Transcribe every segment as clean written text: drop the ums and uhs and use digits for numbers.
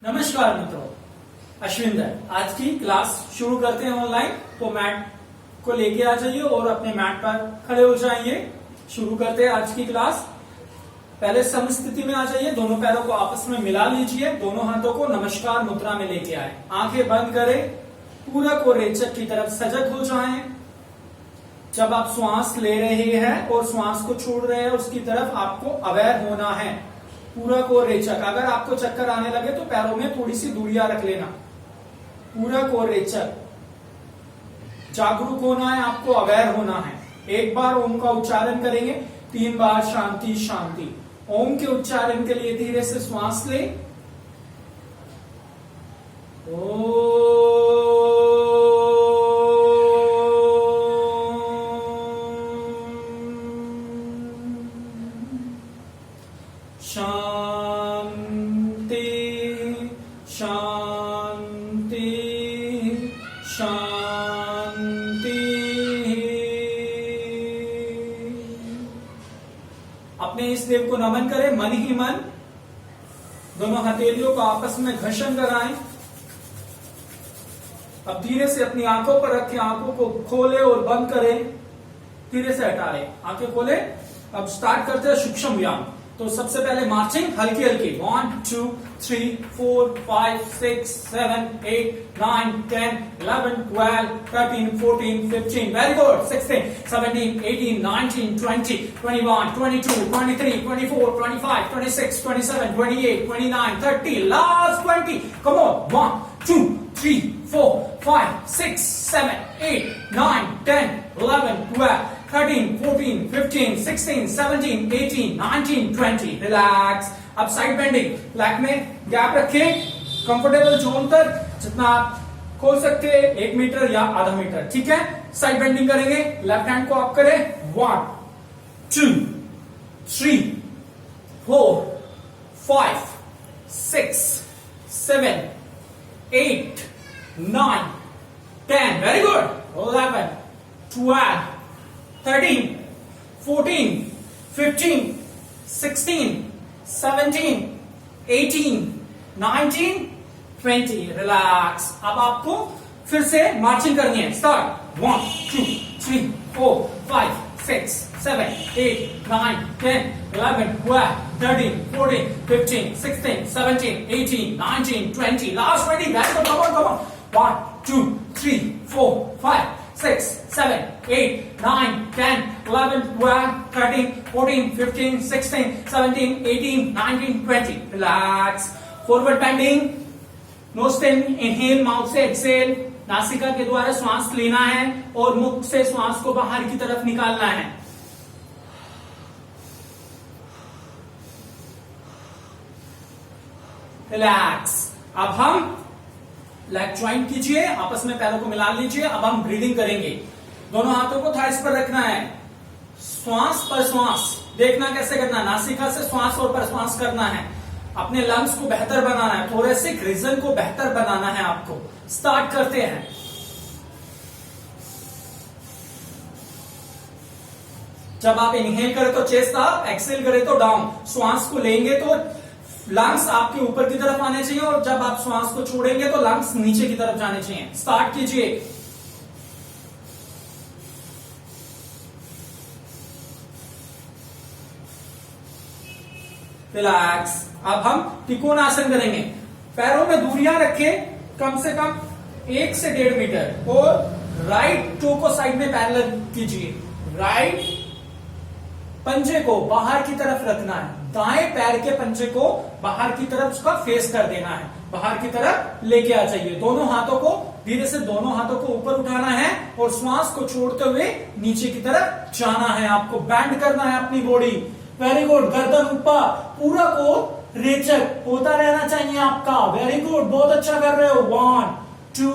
नमस्कार मित्रों, अश्विंदर। आज की क्लास शुरू करते हैं ऑनलाइन। तो मैट को लेके आ जाइए और अपने मैट पर खड़े हो जाइए। शुरू करते हैं आज की क्लास। पहले समस्थिति में आ जाइए, दोनों पैरों को आपस में मिला लीजिए, दोनों हाथों को नमस्कार मुद्रा में लेके आए, आंखें बंद करें, पूरक और रेचक की तरफ सजग हो जाएं। जब आप श्वास ले रहे हैं और श्वास को छोड़ रहे हैं, उसकी तरफ आपको अवेयर होना है। पूरक और रेचक। अगर आपको चक्कर आने लगे तो पैरों में थोड़ी सी दूरियां रख लेना। पूरक और रेचक। जागरूक होना है, आपको अवेयर होना है। एक बार ओम का उच्चारण करेंगे, 3 बार शांति शांति। ओम के उच्चारण के लिए धीरे से श्वास ले। शांति शांति शांति। अपने इस देव को नमन करें, मन ही मन। दोनों हथेलियों को आपस में घर्षण कराएं। अब धीरे से अपनी आंखों पर रखें, आंखों को खोले और बंद करें, धीरे से हटा लें, आंखें खोले। अब स्टार्ट करते हैं सूक्ष्म व्यायाम। तो सबसे पहले मार्चिंग हल्की हल्की। 1 2 3 4 5 6 7 8 9 10 11 12 13 14 15। Very good. 16 17 18 19 20 21 22 23 24 25 26 27 28 29 30। Last 20। Come on. 1 2 3 4 5 6 7 8 9 10 11 12 13, 14, 15, 16, 17, 18, 19, 20। Relax. अब साइड बेंडिंग। लेग में गैप रखें, कंफर्टेबल जोन तक जितना आप खोल सकते हैं, 1 मीटर या आधा मीटर। ठीक है। साइड बेंडिंग करेंगे। लेफ्ट हैंड को अप करें। 1 2 3 4 5 6 7 8 9 10। Very good. 11 12 13, 14, 15, 16, 17, 18, 19, 20। रिलैक्स। अब आपको फिर से मार्चिंग करनी है। Start. 1 2 3 4 5 6 7 8 9 10 11 12 13 14 15 16 17 18 19 20। Last 20। Guys, come on, come on. 1 2 3 4 5 6 7 8 9 10 11 12 13 14 15 16 17 18 19 20। Relax. Forward bending. Knows से इनहेल, माउथ से एक्सेल। नासिका के द्वारा श्वास लेना है और मुख से श्वास को बाहर की तरफ निकालना है। रिलैक्स। अब हम लेग ज्वाइंट कीजिए, आपस में पैरों को मिला लीजिए। अब हम ब्रीदिंग करेंगे। दोनों हाथों को थाइस पर रखना है। श्वास पर श्वास देखना कैसे करना है। नासिका से श्वास और प्रश्वास करना है। अपने लंग्स को बेहतर बनाना है, थोरेसिक रीजन को बेहतर बनाना है आपको। स्टार्ट करते हैं। जब आप इनहेल करें तो चेस्ट अप, एक्सेल करें तो डाउन। श्वास को लेंगे तो लंग्स आपके ऊपर की तरफ आने चाहिए और जब आप श्वास को छोड़ेंगे तो लंग्स नीचे की तरफ जाने चाहिए। स्टार्ट कीजिए। रिलैक्स। अब हम त्रिकोण आसन करेंगे। पैरों में दूरियां रखें, कम से कम 1 से 1.5 मीटर, और राइट टो को साइड में पैरेलल कीजिए। राइट पंजे को बाहर की तरफ रखना है। दाएं पैर के पंजे को बाहर की तरफ उसका फेस कर देना है, बाहर की तरफ लेके आ जाइए। दोनों हाथों को धीरे से दोनों हाथों को ऊपर उठाना है और श्वास को छोड़ते हुए नीचे की तरफ जाना है। आपको बैंड करना है अपनी बॉडी। Very good. गर्दन ऊपर, पूरा को रेचक होता रहना चाहिए आपका। वेरी गुड, बहुत अच्छा कर रहे हो। 1 2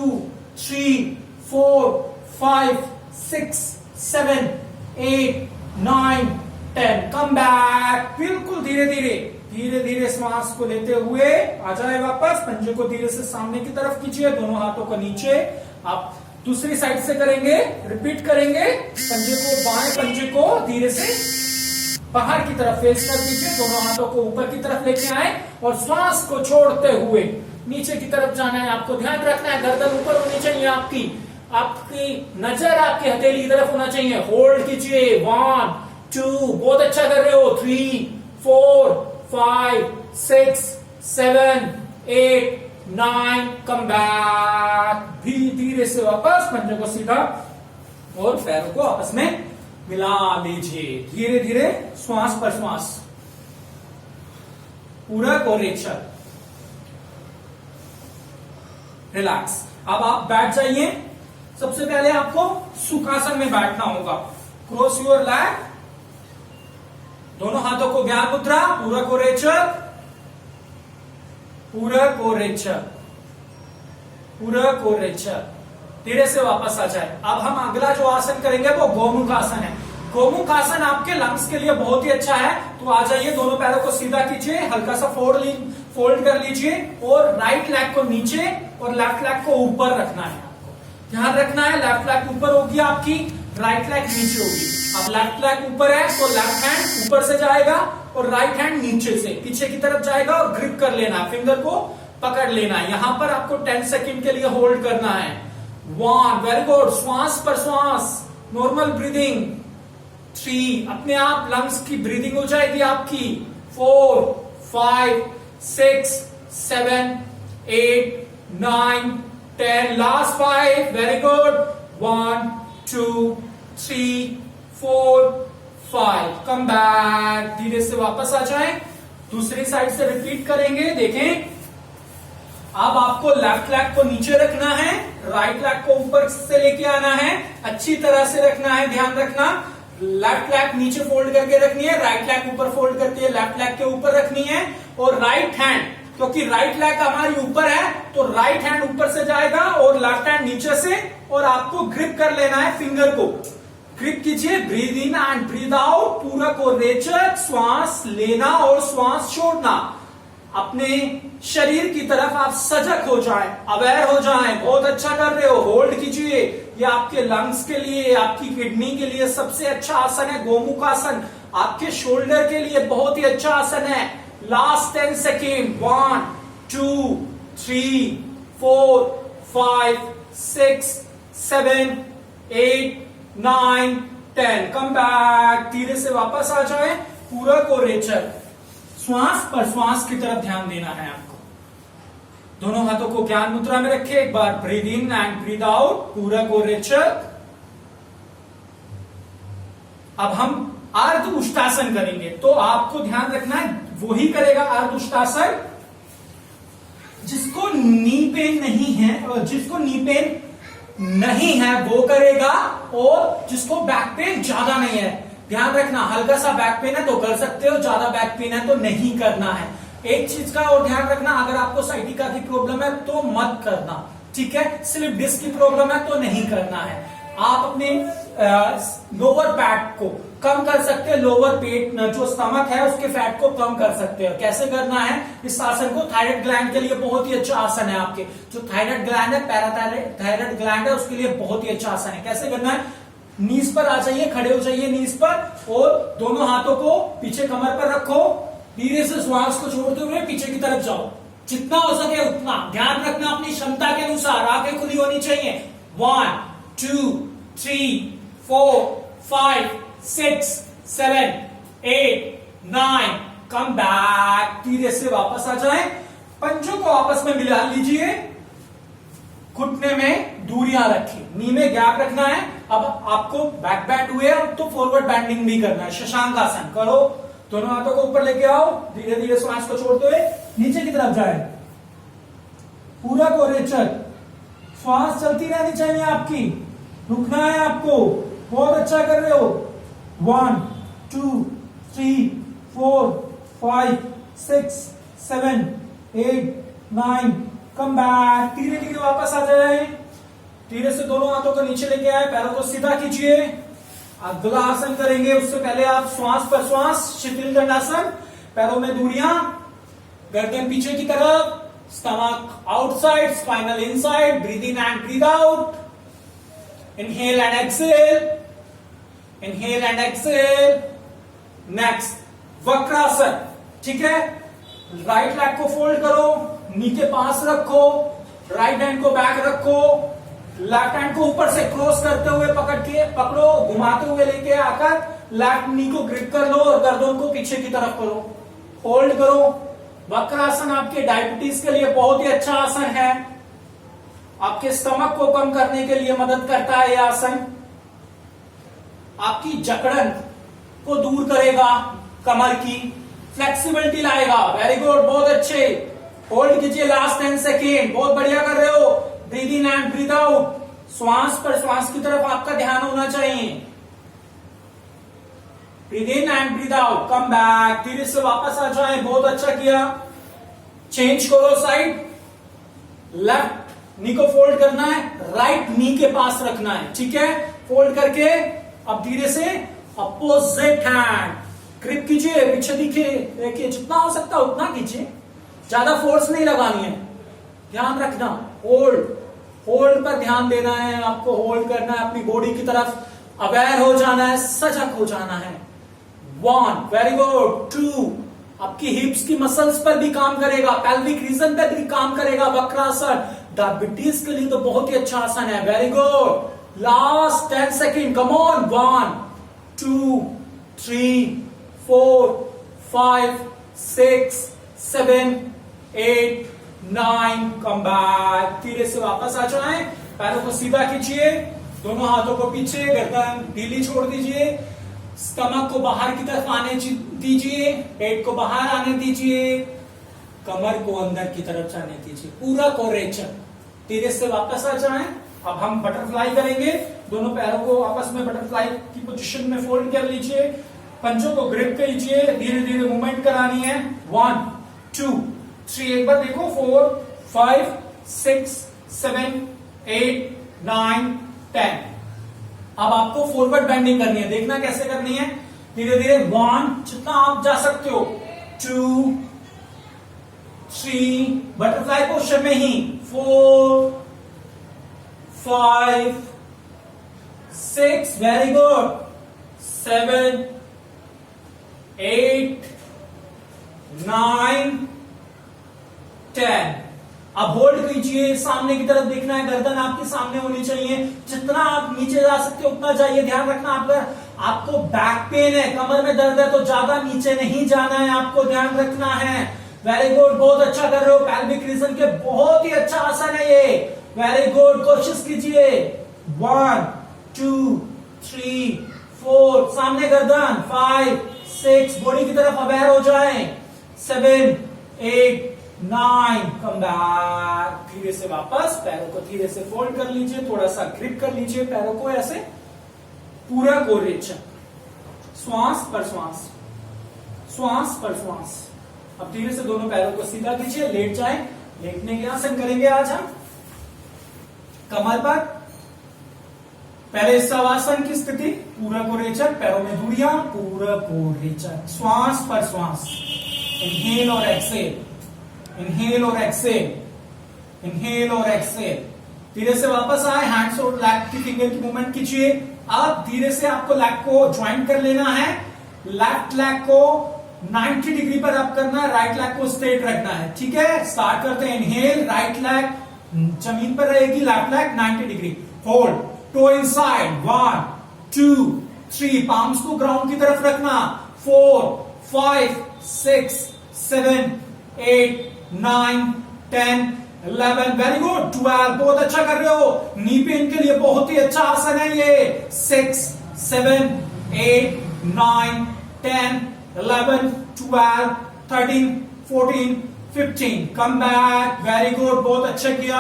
3 4 5 6 7 8 9 10। Come back. बिल्कुल धीरे धीरे धीरे धीरे श्वास को लेते हुए आ जाए वापस। पंजे को धीरे से सामने की तरफ कीजिए, दोनों हाथों को नीचे। आप दूसरी साइड से करेंगे, रिपीट करेंगे। पंजे को, बाएं पंजे को धीरे से बाहर की तरफ फेस कर दीजिए, दोनों हाथों को ऊपर की तरफ लेके आए और श्वास को छोड़ते हुए नीचे की तरफ जाना है, आपको ध्यान रखना है, गर्दन ऊपर होनी चाहिए आपकी, आपकी नजर आपकी हथेली की तरफ होना चाहिए। होल्ड कीजिए, 1 2, बहुत अच्छा कर रहे हो, 3 4 5 6 7 8 9, कम बैक। धीरे से वापस पंजों को सीधा और पैरों को आपस में मिला लीजिए, धीरे धीरे श्वास पर श्वास, पूरक और रेचक, रिलैक्स। अब आप बैठ जाइए। सबसे पहले आपको सुखासन में बैठना होगा। क्रॉस योर लेग, दोनों हाथों को ज्ञान मुद्रा, पूरक और रेचक, पूरक और रेचक, पूरक और रेचक। धीरे से वापस आ जाए। अब हम अगला जो आसन करेंगे वो गोमुख आसन है। गोमुख आसन आपके लंग्स के लिए बहुत ही अच्छा है। तो आ जाइए, दोनों पैरों को सीधा कीजिए, हल्का सा फोल्ड कर लीजिए और राइट लेग को नीचे और लेफ्ट लेग को ऊपर रखना है। आपको ध्यान रखना है, लेफ्ट लेग ऊपर होगी आपकी, राइट लेग नीचे होगी। अब लेफ्ट लेग ऊपर है तो लेफ्ट हैंड ऊपर से जाएगा और राइट हैंड नीचे से पीछे की तरफ जाएगा और ग्रिप कर लेना है, फिंगर को पकड़ लेना है। यहां पर आपको 10 सेकेंड के लिए होल्ड करना है। 1, वेरी गुड, श्वास पर श्वास, नॉर्मल ब्रीदिंग। 3, अपने आप लंग्स की ब्रीदिंग हो जाएगी आपकी। 4 5 6 7 8 9 10, last 5, very good. 1 2 3 4 5, come back. धीरे से वापस आ जाए। दूसरी साइड से रिपीट करेंगे। देखें, अब आपको लेफ्ट लेग को नीचे रखना है, राइट लेग को ऊपर से लेके आना है, अच्छी तरह से रखना है, ध्यान रखना। लेफ्ट लेग नीचे फोल्ड करके रखनी है, राइट लेग ऊपर फोल्ड करके लेफ्ट लेग के ऊपर रखनी है। और राइट हैंड, क्योंकि राइट लेग हमारी ऊपर है तो राइट हैंड ऊपर से जाएगा और लेफ्ट हैंड नीचे से, और आपको ग्रिप कर लेना है, फिंगर को ग्रिप कीजिए। Breathe in and breathe out, पूरक और रेचक, श्वास लेना और श्वास छोड़ना। अपने शरीर की तरफ आप सजग हो जाएं, अवेयर हो जाएं। बहुत अच्छा कर रहे हो, होल्ड कीजिए। ये आपके लंग्स के लिए, आपकी किडनी के लिए सबसे अच्छा आसन है गोमुख आसन। आपके शोल्डर के लिए बहुत ही अच्छा आसन है। Last 10 second, 1 2 3 4 5 6 7 8 9 10, come back. धीरे से वापस आ जाए, पूरक और रेचक, श्वास पर श्वास की तरफ ध्यान देना है आपको। दोनों हाथों को ज्ञान मुद्रा में रखें। एक बार breathe in and breathe out, पूरक और रेचक। अब हम अर्ध उष्टासन करेंगे, तो आपको ध्यान रखना है वही करेगा अर्ध उष्टासन जिसको नी पेन नहीं है, और जिसको नी पेन नहीं है वो करेगा, और जिसको बैक पेन ज्यादा नहीं है। ध्यान रखना, हल्का सा बैक पेन है तो कर सकते हो, ज्यादा बैक पेन है तो नहीं करना है। एक चीज का और ध्यान रखना, अगर आपको साइटिका की प्रॉब्लम है तो मत करना, ठीक है। स्लिप डिस्क की प्रॉब्लम है तो नहीं करना है। आप अपने लोअर फैट को कम कर सकते हैं, लोअर पेट जो स्टमक है उसके फैट को कम कर सकते हैं। कैसे करना है इस आसन को? थायराइड ग्लैंड के लिए बहुत ही अच्छा आसन है। आपके जो थायराइड ग्लैंड है, पैराथायराइड ग्लैंड है, उसके लिए बहुत ही अच्छा आसन है। कैसे करना है? नीज पर आ जाइए, खड़े हो जाइए नीज पर, और दोनों हाथों को पीछे कमर पर रखो। धीरे से श्वास को छोड़ते हुए पीछे की तरफ जाओ, जितना हो सके उतना। ध्यान रखना अपनी क्षमता के अनुसार, आंखें खुली होनी चाहिए। 1 2 3 4 5 6 7 8 9, कम बैक। धीरे से वापस आ जाए, पंजों को आपस में मिला लीजिए, घुटने में दूरियां रखिए, नी में गैप रखना है। अब आपको बैक बैंड हुए तो फॉरवर्ड बैंडिंग भी करना है। शशांक आसन करो, दोनों हाथों को ऊपर लेके आओ, धीरे धीरे श्वास को छोड़ते हुए नीचे की तरफ जाए, पूरक और रेचक। श्वास चलती रहनी चाहिए आपकी, रुकना है आपको। बहुत अच्छा कर रहे हो। 1 2 3 4 5 6 7 8 9, कम बैक। धीरे धीरे वापस आ जाए, धीरे से दोनों हाथों को नीचे लेके आए, पैरों को सीधा कीजिए। अगला आसन करेंगे, उससे पहले आप श्वास पर श्वास, शिथिल दंडासन। पैरों में दूरियां, गर्दन पीछे की तरफ, stomach outside, spinal inside. Breathe in and breathe out, inhale and exhale, inhale and exhale. Next Vakrasana, ठीक है। राइट लेग को फोल्ड करो, नी के पास रखो, राइट हैंड को बैक रखो, लेफ्ट हैंड को ऊपर से क्रॉस करते हुए पकड़ो, घुमाते हुए लेके आकर लेफ्ट नी को ग्रिप कर लो और गर्दन को पीछे की तरफ करो, होल्ड करो। वक्रासन आपके डायबिटीज के लिए बहुत ही अच्छा आसन है, आपके स्टमक को कम करने के लिए मदद करता है यह आसन, आपकी जकड़न को दूर करेगा, कमर की फ्लेक्सिबिलिटी लाएगा। वेरी गुड, बहुत अच्छे, होल्ड कीजिए लास्ट 10 सेकेंड, बहुत बढ़िया कर रहे हो। Breathe in and breathe out, श्वास पर श्वास की तरफ आपका ध्यान होना चाहिए। Breathe in and breathe out, come back, धीरे से वापस आ जाए, बहुत अच्छा किया। चेंज करो साइड, लेफ्ट नी को फोल्ड करना है, राइट नी के पास रखना है, ठीक है। फोल्ड करके अब धीरे से अपोजिट हैंड ग्रिप कीजिए, पीछे देखिए, जितना हो सकता है उतना कीजिए, ज्यादा फोर्स नहीं लगानी है, ध्यान रखना। होल्ड पर ध्यान देना है आपको, होल्ड करना है, अपनी बॉडी की तरफ अवेयर हो जाना है, सजग हो जाना है। 1, वेरी गुड। 2, आपकी हिप्स की मसल्स पर भी काम करेगा, पेल्विक रीजन पर भी काम करेगा वक्रासन, डायबिटीज के लिए तो बहुत ही अच्छा आसन है। Very good, last 10 second, come on. 1, 2, 3, 4, 5, 6, 7, 8, 9, come back, धीरे से वापस आ जाए, पैरों को सीधा खींचिए, दोनों हाथों को पीछे, गर्दन ढीली छोड़ दीजिए, स्टमक को बाहर की तरफ आने दीजिए, पेट को बाहर आने दीजिए, कमर को अंदर की तरफ जाने दीजिए, पूरा कोरेचन। धीरे से वापस आ जाएं। अब हम बटरफ्लाई करेंगे, दोनों पैरों को आपस में बटरफ्लाई की पोजीशन में फोल्ड कर लीजिए, पंजों को ग्रिप कीजिए, धीरे धीरे मूवमेंट करानी है। 1, 2, 3, एक बार देखो, 4, 5, 6, 7, 8, 9, 10। अब आपको फॉरवर्ड बेंडिंग करनी है, देखना कैसे करनी है, धीरे धीरे। 1, जितना आप जा सकते हो, 2, 3, बटरफ्लाई पोस्चर में ही, 4, 5, 6, वेरी गुड, 7, 8, 9, 10। अब होल्ड कीजिए, सामने की तरफ देखना है, गर्दन आपके सामने होनी चाहिए, जितना आप नीचे जा सकते हो उतना जाइए। ध्यान रखना, आपको बैक पेन है, कमर में दर्द है, तो ज्यादा नीचे नहीं जाना है, आपको ध्यान रखना है। वेरी गुड, बहुत अच्छा कर रहे हो, पेल्विक रीजन के बहुत ही अच्छा आसन है ये। वेरी गुड, कोशिश कीजिए। 1, 2, 3, 4, सामने गर्दन, 5, 6, बॉडी की तरफ अवेयर हो जाए, 7, 8, 9, कम बैक, धीरे से वापस, पैरों को धीरे से फोल्ड कर लीजिए, थोड़ा सा ग्रिप कर लीजिए पैरों को, ऐसे पूरा कोरेचन, श्वास पर श्वास, श्वास पर श्वास। अब धीरे से दोनों पैरों को सीधा कीजिए, लेट जाएं, लेटने के आसन करेंगे आज हम, कमर पर। पहले शवासन की स्थिति, पूरा कोरेचन, पैरों में दूरियां, पूरा कोरेचन, श्वास पर श्वास, इनहेल और एक्सेल, इनहेल और एक्सेल, इनहेल और एक्सेल। धीरे से वापस आए, हैंड्स और लेग की फिंगर की मूवमेंट कीजिए। अब धीरे से आपको लेग को ज्वाइंट कर लेना है, लेफ्ट लेग को 90 डिग्री पर अप करना है, राइट लेग को स्ट्रेट रखना है, ठीक है। स्टार्ट करते हैं, इनहेल, राइट लेग जमीन पर रहेगी, left leg 90 degree, hold, toe inside, 1, 2, 3, palms को ग्राउंड की तरफ रखना, 4, 5, 6, 7, 8, 9, 10, 11, वेरी गुड, 12, बहुत अच्छा कर रहे हो। नी पेन के लिए बहुत ही अच्छा आसन है ये। 6, 7, 8, 9, 10, 11, 12, 13, 14, 15, कम बैक, वेरी गुड, बहुत अच्छा किया।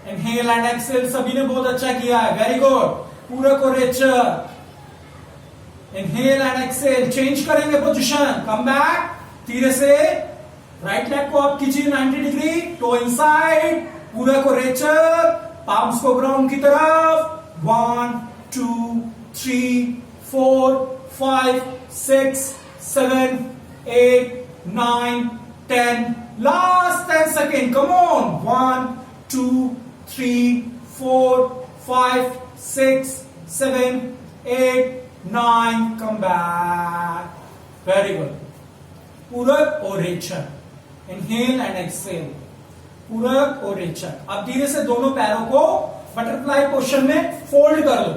इनहेल एंड एक्सेल, सभी ने बहुत अच्छा किया है, वेरी गुड, पूरा कोरेचन। इनहेल एंड एक्सेल, चेंज करेंगे पोजीशन, कम बैक, धीरे से राइट लेग को अप कीजिए 90 डिग्री, टो इनसाइड, पूरा कोरेचन, पाम्स को ग्राउंड की तरफ, 1, 2, 3, 4, 5, 6, 7, 8, 9, 10, last 10 seconds, come on, 1, 2, 3, 4, 5, 6, 7, 8, 9, come back, very good, पूरा कोरेचन, inhale and exhale, पूरक और रेचक। अब धीरे से दोनों पैरों को बटरफ्लाई पोजीशन में फोल्ड कर लो।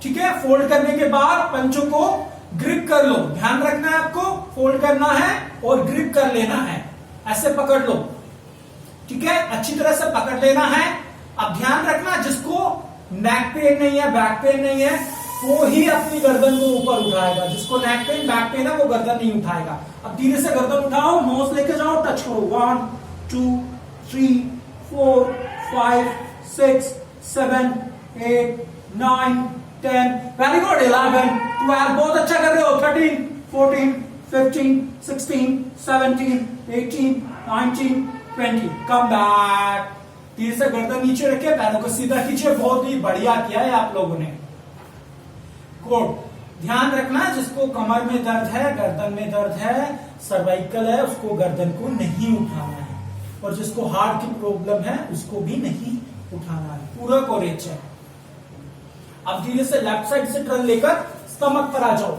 ठीक है, फोल्ड करने के बाद पंचों को ग्रिप कर लो। ध्यान रखना है आपको, फोल्ड करना है और ग्रिप कर लेना है। ऐसे पकड़ लो। ठीक है, अच्छी तरह से पकड़ लेना है। अब ध्यान रखना, जिसको नेक पेन नहीं है, बैक पेन नहीं है, वो ही अपनी गर्दन को ऊपर उठाएगा। जिसको नेक पेन, बैक पेन है, वो गर्दन नहीं उठाएगा। अब धीरे से गर्दन उठाओ, नोज लेके जाओ, टच करो। 1 2 3 4 5 6 7 8 9 10। Very good. 11 12, बहुत अच्छा कर रहे हो। 13 14 15 16 17 18 19 20। Come back. धीरे से गर्दन नीचे रखे, पैरों को सीधा खींचे। बहुत ही बढ़िया किया है आप लोगों ने। गुड। ध्यान रखना, जिसको कमर में दर्द है, गर्दन में दर्द है, सर्वाइकल है, उसको गर्दन को नहीं उठाना है। और जिसको हार्ट की प्रॉब्लम है, उसको भी नहीं उठाना है। पूरक और रेचक। अब धीरे से लेफ्ट साइड से टर्न लेकर स्टमक पर आ जाओ।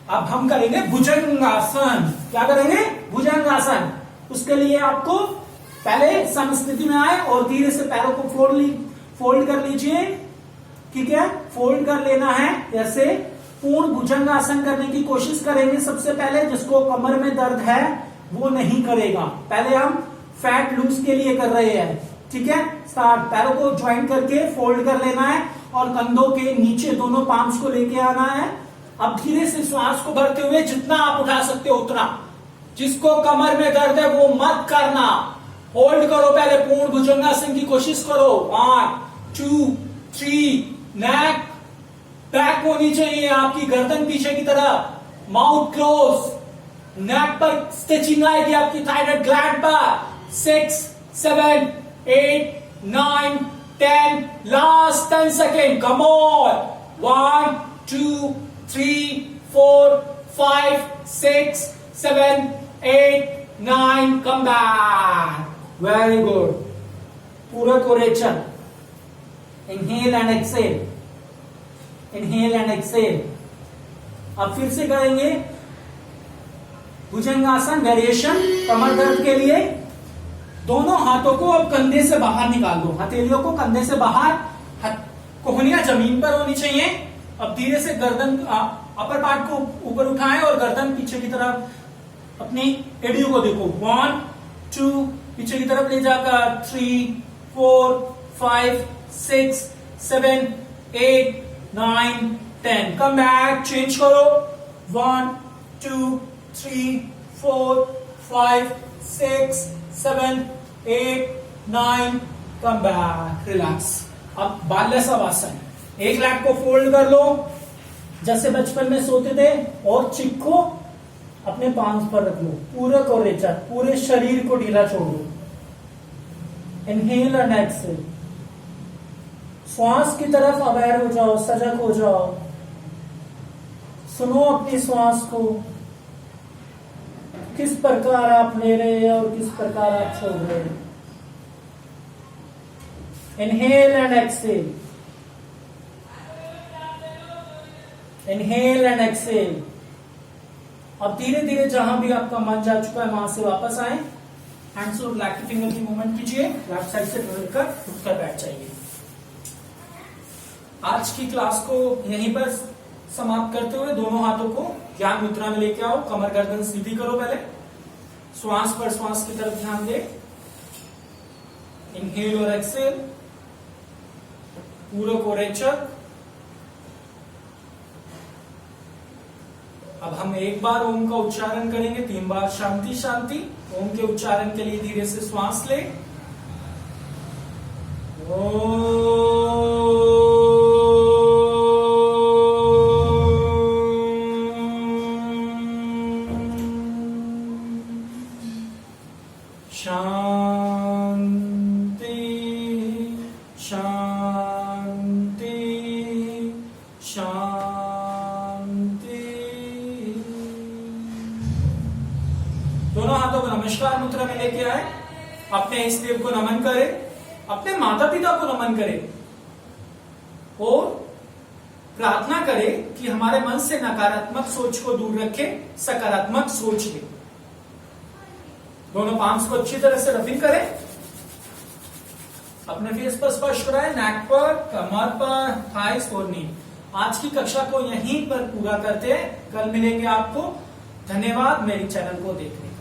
अब हम करेंगे भुजंगासन। क्या करेंगे? भुजंगासन। उसके लिए आपको पहले समस्थिति में आए और धीरे से पैरों को फोल्ड कर लीजिए। ठीक है, फोल्ड कर लेना है ऐसे। पूर्ण भुजंगासन करने की कोशिश करेंगे। सबसे पहले जिसको कमर में दर्द है वो नहीं करेगा। पहले हम फैट लूज के लिए कर रहे हैं। ठीक है, स्टार्ट। पैरों को ज्वाइन करके फोल्ड कर लेना है और कंधों के नीचे दोनों पाम्स को लेके आना है। अब धीरे से श्वास को भरते हुए जितना आप उठा सकते हो उतना। जिसको कमर में दर्द है वो मत करना। होल्ड करो, पहले पूर्ण भुजंगासन की कोशिश करो। 1 2 3। नेक बैक होनी चाहिए आपकी, गर्दन पीछे की तरफ, माउथ क्लोज। नेक पर स्टिचिंग आएगी आपकी थायराइड ग्लैंड पर। 6 7 8 9 10। Last 10 second. Come on. 1 2 3 4 5 6 7 8 9। Come back. Very good. पूरक और रेचक। Inhale and exhale, inhale and exhale. अब फिर से करेंगे भुजंगासन वेरिएशन कमर दर्द के लिए। दोनों हाथों को अब कंधे से बाहर निकाल दो। हथेलियों को कंधे से बाहर, कोहनियां जमीन पर होनी चाहिए। अब धीरे से गर्दन अपर पार्ट को ऊपर उठाएं और गर्दन पीछे की तरफ अपनी एड़ियों को देखो। 1 2 पीछे की तरफ ले जाकर 3 4 5 6 7 8 9 10। Come back. चेंज करो। 1 2 3 4 5 6 7 8 9। Come back. रिलैक्स। अब बाल्यासवासन। एक लैग को फोल्ड कर लो जैसे बचपन में सोते थे और चिक को अपने पांव पर रख लो। पूरक और रेचक। पूरे शरीर को ढीला छोड़ दो। Inhale and exhale. श्वास की तरफ अवेयर हो जाओ, सजग हो जाओ। सुनो अपनी श्वास को, किस प्रकार आप ले रहे हैं और किस प्रकार आप छोड़ रहे हैं। Inhale and exhale, inhale and exhale. अब धीरे धीरे जहां भी आपका मन जा चुका है वहां से वापस आए। हैंड्स और लेफ्ट फिंगर की मूवमेंट कीजिए। लेफ्ट साइड से ढलकर उठकर बैठ जाइए। आज की क्लास को यहीं पर समाप्त करते हुए दोनों हाथों को ज्ञान मुद्रा में लेके आओ। कमर गर्दन सीधी करो। पहले श्वास पर श्वास की तरफ ध्यान दे। इनहेल और एक्सेल। पूरक और रेचक। अब हम एक बार ओम का उच्चारण करेंगे, 3 बार शांति शांति। ओम के उच्चारण के लिए धीरे से श्वास ले। शांति शांति शांति। दोनों हाथों को नमस्कार मुद्रा में लेके आए। अपने इष्ट देव को नमन करें, अपने माता पिता को नमन करें और प्रार्थना करें कि हमारे मन से नकारात्मक सोच को दूर रखें, सकारात्मक सोच लें। दोनों पाम्स को अच्छी तरह से रबिंग करें। अपने फेस पर स्पर्श कराएं, नेक पर, कमर पर, थाइस और नी। आज की कक्षा को यहीं पर पूरा करते हैं, कल मिलेंगे आपको। धन्यवाद मेरे चैनल को देखने के लिए।